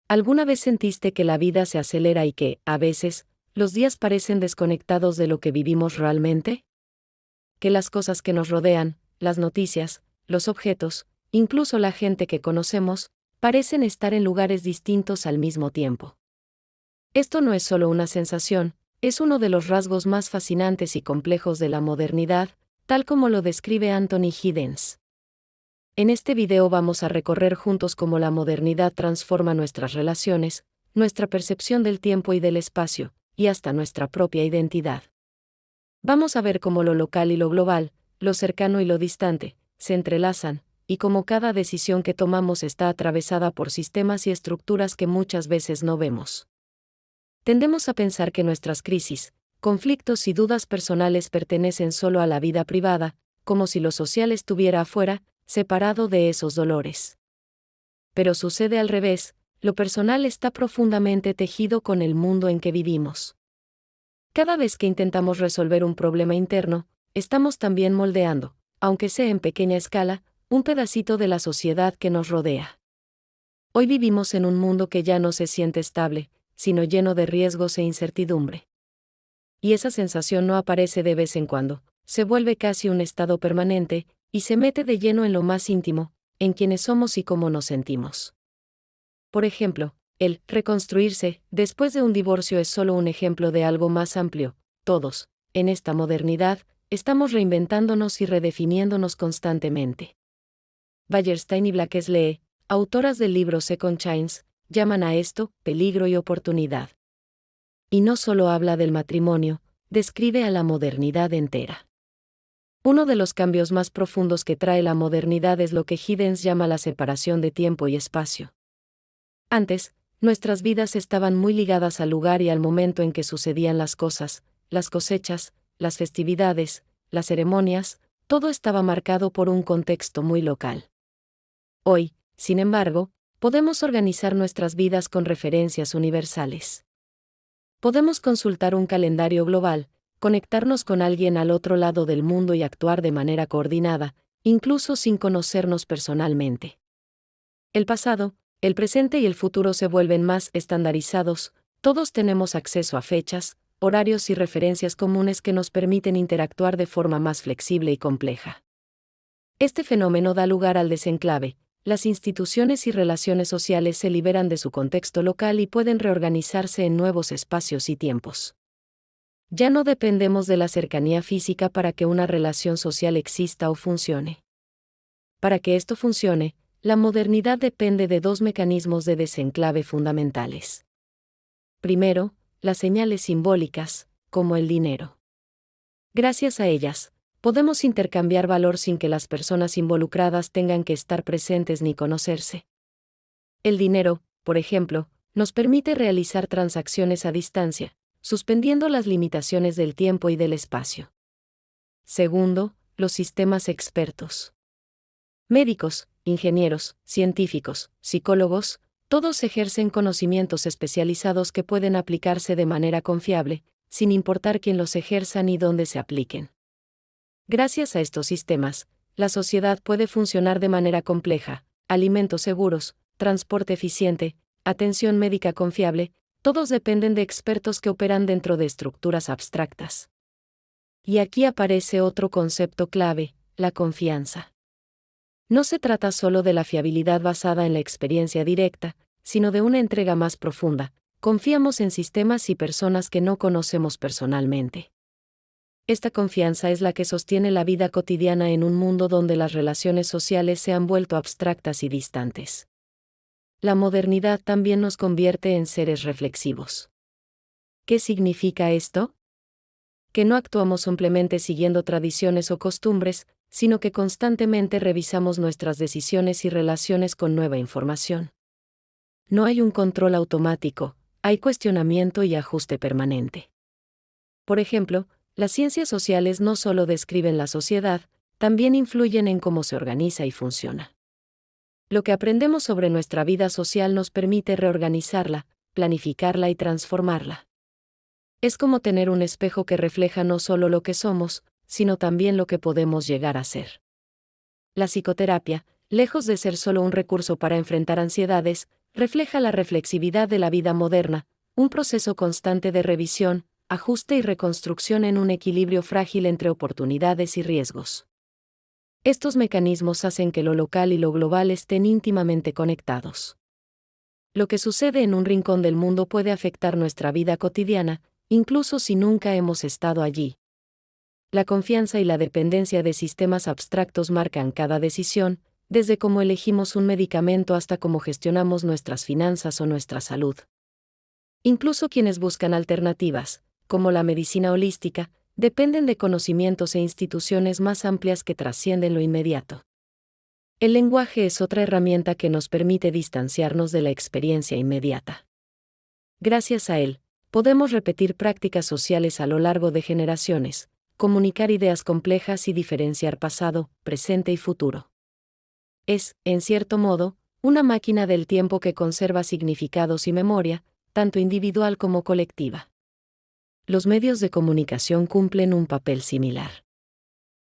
¿Alguna vez sentiste que la vida se acelera y que, a veces, los días parecen desconectados de lo que vivimos realmente? Que las cosas que nos rodean, las noticias, los objetos, incluso la gente que conocemos, parecen estar en lugares distintos al mismo tiempo. Esto no es solo una sensación, es uno de los rasgos más fascinantes y complejos de la modernidad, tal como lo describe Anthony Giddens. En este video vamos a recorrer juntos cómo la modernidad transforma nuestras relaciones, nuestra percepción del tiempo y del espacio, y hasta nuestra propia identidad. Vamos a ver cómo lo local y lo global, lo cercano y lo distante, se entrelazan, y cómo cada decisión que tomamos está atravesada por sistemas y estructuras que muchas veces no vemos. Tendemos a pensar que nuestras crisis, conflictos y dudas personales pertenecen solo a la vida privada, como si lo social estuviera afuera, separado de esos dolores. Pero sucede al revés, lo personal está profundamente tejido con el mundo en que vivimos. Cada vez que intentamos resolver un problema interno, estamos también moldeando, aunque sea en pequeña escala, un pedacito de la sociedad que nos rodea. Hoy vivimos en un mundo que ya no se siente estable, sino lleno de riesgos e incertidumbre. Y esa sensación no aparece de vez en cuando, se vuelve casi un estado permanente, y se mete de lleno en lo más íntimo, en quiénes somos y cómo nos sentimos. Por ejemplo, el reconstruirse después de un divorcio es solo un ejemplo de algo más amplio. Todos, en esta modernidad, estamos reinventándonos y redefiniéndonos constantemente. Wallerstein y Blakeslee, autoras del libro Second Chance, llaman a esto peligro y oportunidad. Y no solo habla del matrimonio, describe a la modernidad entera. Uno de los cambios más profundos que trae la modernidad es lo que Giddens llama la separación de tiempo y espacio. Antes, nuestras vidas estaban muy ligadas al lugar y al momento en que sucedían las cosas, las cosechas, las festividades, las ceremonias, todo estaba marcado por un contexto muy local. Hoy, sin embargo, podemos organizar nuestras vidas con referencias universales. Podemos consultar un calendario global, conectarnos con alguien al otro lado del mundo y actuar de manera coordinada, incluso sin conocernos personalmente. El pasado, el presente y el futuro se vuelven más estandarizados, todos tenemos acceso a fechas, horarios y referencias comunes que nos permiten interactuar de forma más flexible y compleja. Este fenómeno da lugar al desenclave. Las instituciones y relaciones sociales se liberan de su contexto local y pueden reorganizarse en nuevos espacios y tiempos. Ya no dependemos de la cercanía física para que una relación social exista o funcione. Para que esto funcione, la modernidad depende de dos mecanismos de desenclave fundamentales. Primero, las señales simbólicas, como el dinero. Gracias a ellas, podemos intercambiar valor sin que las personas involucradas tengan que estar presentes ni conocerse. El dinero, por ejemplo, nos permite realizar transacciones a distancia, suspendiendo las limitaciones del tiempo y del espacio. Segundo, los sistemas expertos. Médicos, ingenieros, científicos, psicólogos, todos ejercen conocimientos especializados que pueden aplicarse de manera confiable, sin importar quién los ejerza ni dónde se apliquen. Gracias a estos sistemas, la sociedad puede funcionar de manera compleja: alimentos seguros, transporte eficiente, atención médica confiable, todos dependen de expertos que operan dentro de estructuras abstractas. Y aquí aparece otro concepto clave: la confianza. No se trata solo de la fiabilidad basada en la experiencia directa, sino de una entrega más profunda. Confiamos en sistemas y personas que no conocemos personalmente. Esta confianza es la que sostiene la vida cotidiana en un mundo donde las relaciones sociales se han vuelto abstractas y distantes. La modernidad también nos convierte en seres reflexivos. ¿Qué significa esto? Que no actuamos simplemente siguiendo tradiciones o costumbres, sino que constantemente revisamos nuestras decisiones y relaciones con nueva información. No hay un control automático, hay cuestionamiento y ajuste permanente. Por ejemplo, las ciencias sociales no solo describen la sociedad, también influyen en cómo se organiza y funciona. Lo que aprendemos sobre nuestra vida social nos permite reorganizarla, planificarla y transformarla. Es como tener un espejo que refleja no solo lo que somos, sino también lo que podemos llegar a ser. La psicoterapia, lejos de ser solo un recurso para enfrentar ansiedades, refleja la reflexividad de la vida moderna, un proceso constante de revisión, ajuste y reconstrucción en un equilibrio frágil entre oportunidades y riesgos. Estos mecanismos hacen que lo local y lo global estén íntimamente conectados. Lo que sucede en un rincón del mundo puede afectar nuestra vida cotidiana, incluso si nunca hemos estado allí. La confianza y la dependencia de sistemas abstractos marcan cada decisión, desde cómo elegimos un medicamento hasta cómo gestionamos nuestras finanzas o nuestra salud. Incluso quienes buscan alternativas, como la medicina holística, dependen de conocimientos e instituciones más amplias que trascienden lo inmediato. El lenguaje es otra herramienta que nos permite distanciarnos de la experiencia inmediata. Gracias a él, podemos repetir prácticas sociales a lo largo de generaciones, comunicar ideas complejas y diferenciar pasado, presente y futuro. Es, en cierto modo, una máquina del tiempo que conserva significados y memoria, tanto individual como colectiva. Los medios de comunicación cumplen un papel similar.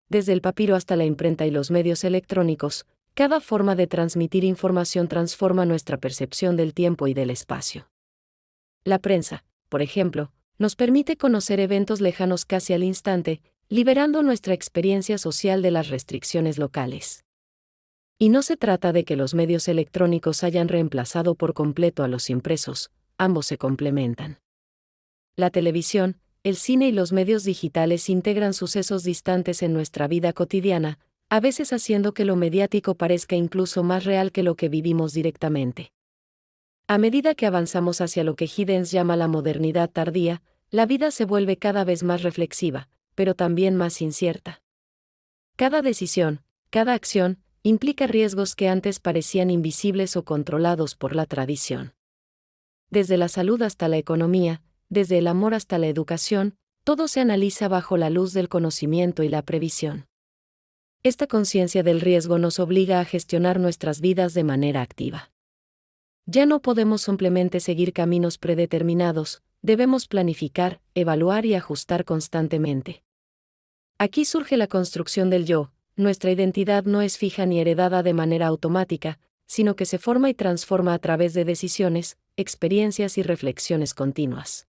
Desde el papiro hasta la imprenta y los medios electrónicos, cada forma de transmitir información transforma nuestra percepción del tiempo y del espacio. La prensa, por ejemplo, nos permite conocer eventos lejanos casi al instante, liberando nuestra experiencia social de las restricciones locales. Y no se trata de que los medios electrónicos hayan reemplazado por completo a los impresos, ambos se complementan. La televisión, el cine y los medios digitales integran sucesos distantes en nuestra vida cotidiana, a veces haciendo que lo mediático parezca incluso más real que lo que vivimos directamente. A medida que avanzamos hacia lo que Giddens llama la modernidad tardía, la vida se vuelve cada vez más reflexiva, pero también más incierta. Cada decisión, cada acción, implica riesgos que antes parecían invisibles o controlados por la tradición. Desde la salud hasta la economía, desde el amor hasta la educación, todo se analiza bajo la luz del conocimiento y la previsión. Esta conciencia del riesgo nos obliga a gestionar nuestras vidas de manera activa. Ya no podemos simplemente seguir caminos predeterminados, debemos planificar, evaluar y ajustar constantemente. Aquí surge la construcción del yo. Nuestra identidad no es fija ni heredada de manera automática, sino que se forma y transforma a través de decisiones, experiencias y reflexiones continuas.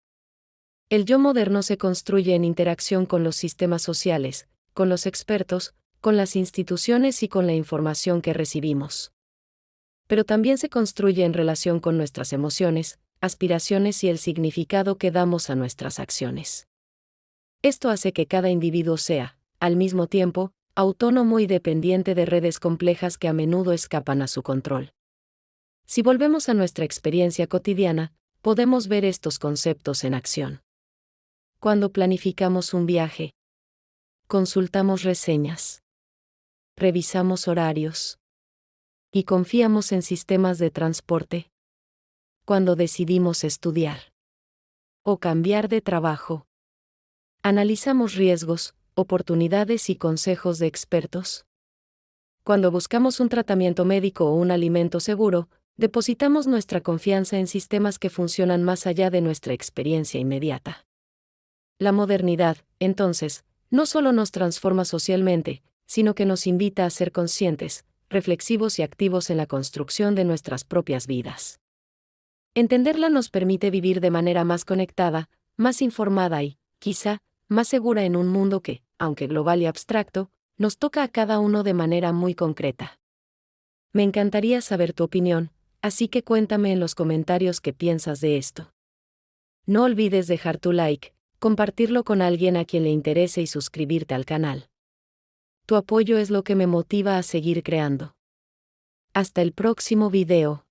El yo moderno se construye en interacción con los sistemas sociales, con los expertos, con las instituciones y con la información que recibimos. Pero también se construye en relación con nuestras emociones, aspiraciones y el significado que damos a nuestras acciones. Esto hace que cada individuo sea, al mismo tiempo, autónomo y dependiente de redes complejas que a menudo escapan a su control. Si volvemos a nuestra experiencia cotidiana, podemos ver estos conceptos en acción. Cuando planificamos un viaje, consultamos reseñas, revisamos horarios y confiamos en sistemas de transporte. Cuando decidimos estudiar o cambiar de trabajo, analizamos riesgos, oportunidades y consejos de expertos. Cuando buscamos un tratamiento médico o un alimento seguro, depositamos nuestra confianza en sistemas que funcionan más allá de nuestra experiencia inmediata. La modernidad, entonces, no solo nos transforma socialmente, sino que nos invita a ser conscientes, reflexivos y activos en la construcción de nuestras propias vidas. Entenderla nos permite vivir de manera más conectada, más informada y, quizá, más segura en un mundo que, aunque global y abstracto, nos toca a cada uno de manera muy concreta. Me encantaría saber tu opinión, así que cuéntame en los comentarios qué piensas de esto. No olvides dejar tu like, compartirlo con alguien a quien le interese y suscribirte al canal. Tu apoyo es lo que me motiva a seguir creando. Hasta el próximo video.